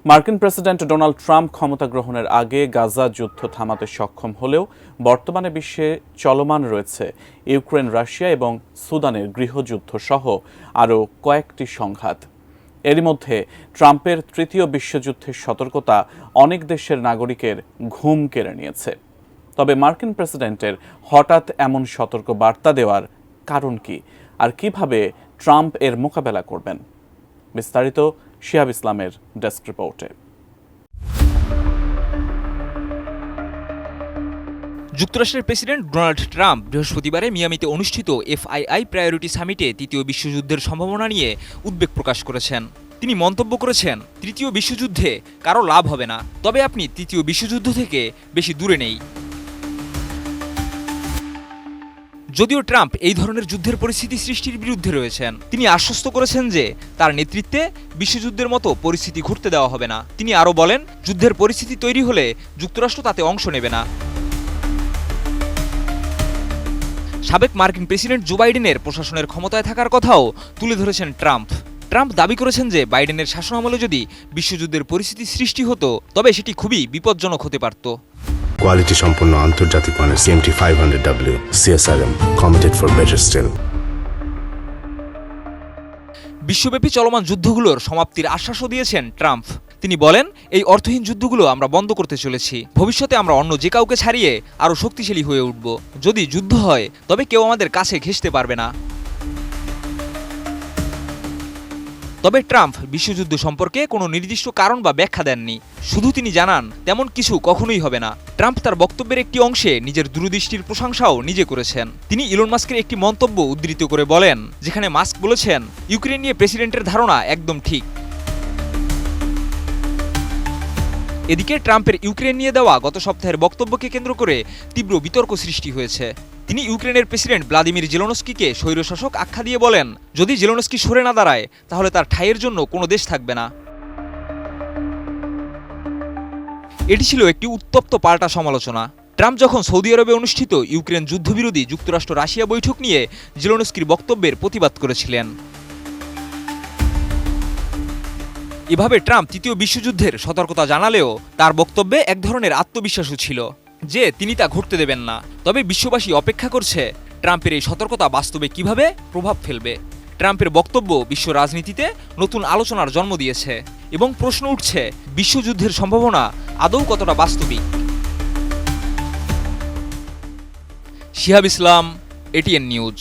মার্কিন president Donald Trump ক্ষমতা গ্রহণের আগে গাজা যুদ্ধ থামাতে সক্ষম হলেও বর্তমানে বিশ্বে চলমান রয়েছে ইউক্রেন, রাশিয়া এবং সুদানের গৃহযুদ্ধ সহ আরও কয়েকটি সংঘাত। এরই মধ্যে ট্রাম্পের তৃতীয় বিশ্বযুদ্ধের সতর্কতা অনেক দেশের নাগরিকের ঘুম কেড়ে নিয়েছে। তবে মার্কিন প্রেসিডেন্টের হঠাৎ এমন সতর্ক বার্তা দেওয়ার কারণ কি, আর কিভাবে ট্রাম্প এর মোকাবেলা করবেন? বিস্তারিত শিহাব ইসলামের ডেস্ক রিপোর্টে। যুক্তরাষ্ট্রের প্রেসিডেন্ট ডোনাল্ড ট্রাম্প বৃহস্পতিবারে মিয়ামিতে অনুষ্ঠিত FII প্রায়োরিটি সামিটে তৃতীয় বিশ্বযুদ্ধের সম্ভাবনা নিয়ে উদ্বেগ প্রকাশ করেছেন। তিনি মন্তব্য করেছেন, তৃতীয় বিশ্বযুদ্ধে কারো লাভ হবে না, তবে আপনি তৃতীয় বিশ্বযুদ্ধ থেকে বেশি দূরে নেই। যদিও ট্রাম্প এই ধরনের যুদ্ধের পরিস্থিতি সৃষ্টির বিরুদ্ধে রয়েছেন, তিনি আশ্বস্ত করেছেন যে তার নেতৃত্বে বিশ্বযুদ্ধের মতো পরিস্থিতি ঘটতে দেওয়া হবে না। তিনি আরও বলেন, যুদ্ধের পরিস্থিতি তৈরি হলে যুক্তরাষ্ট্র তাতে অংশ নেবে না। সাবেক মার্কিন প্রেসিডেন্ট জো বাইডেনের প্রশাসনের ক্ষমতায় থাকার কথাও তুলে ধরেছেন ট্রাম্প। ট্রাম্প দাবি করেছেন যে বাইডেনের শাসনামলে যদি বিশ্বযুদ্ধের পরিস্থিতি সৃষ্টি হতো তবে সেটি খুবই বিপজ্জনক হতে পারত। কোয়ালিটি সম্পন্ন আন্তর্জাতিক মানের CMT 500W CSRM committed for better still। বিশ্বব্যাপী চলমান যুদ্ধগুলোর সমাপ্তির আশ্বাসও দিয়েছেন ট্রাম্প। তিনি বলেন, এই অর্থহীন যুদ্ধগুলো আমরা বন্ধ করতে চলেছি। ভবিষ্যতে আমরা অন্য যে কাউকে ছাড়িয়ে আরও শক্তিশালী হয়ে উঠব। যদি যুদ্ধ হয় তবে কেউ আমাদের কাছে ঘেঁষতে পারবে না। তবে ট্রাম্প বিশ্বযুদ্ধ সম্পর্কে কোনো নির্দিষ্ট কারণ বা ব্যাখ্যা দেননি। শুধু তিনি জানান, তেমন কিছু কখনোই হবে না। ট্রাম্প তার বক্তব্যের একটি অংশে নিজের দূরদৃষ্টির প্রশংসাও নিজে করেছেন। তিনি ইলন মাস্কের একটি মন্তব্য উদ্ধৃত করে বলেন, যেখানে মাস্ক বলেছেন, ইউক্রেন নিয়ে প্রেসিডেন্টের ধারণা একদম ঠিক। এদিকে ট্রাম্পের ইউক্রেন নিয়ে দেওয়া গত সপ্তাহের বক্তব্যকে কেন্দ্র করে তীব্র বিতর্ক সৃষ্টি হয়েছে। তিনি ইউক্রেনের প্রেসিডেন্ট ভ্লাদিমির জেলেনস্কিকে স্বৈরশাসক আখ্যা দিয়ে বলেন, যদি জেলেনস্কি সরে না দাঁড়ায় তাহলে তার ঠাঁইয়ের জন্য কোনো দেশ থাকবে না। এটি ছিল একটি উত্তপ্ত পাল্টা সমালোচনা। ট্রাম্প যখন সৌদি আরবে অনুষ্ঠিত ইউক্রেন যুদ্ধবিরোধী যুক্তরাষ্ট্র রাশিয়া বৈঠক নিয়ে জেলেনস্কির বক্তব্যের প্রতিবাদ করেছিলেন। এভাবে ট্রাম্প তৃতীয় বিশ্বযুদ্ধের সতর্কতা জানালেও তার বক্তব্যে এক ধরনের আত্মবিশ্বাসও ছিল যে তিনি তা ঘটতে দেবেন না। তবে বিশ্ববাসী অপেক্ষা করছে ট্রাম্পের এই সতর্কতা বাস্তবে কিভাবে প্রভাব ফেলবে। ট্রাম্পের বক্তব্য বিশ্ব রাজনীতিতে নতুন আলোচনার জন্ম দিয়েছে এবং প্রশ্ন উঠছে, বিশ্বযুদ্ধের সম্ভাবনা আদৌ কতটা বাস্তবিক। শিহাব ইসলাম, ATN নিউজ।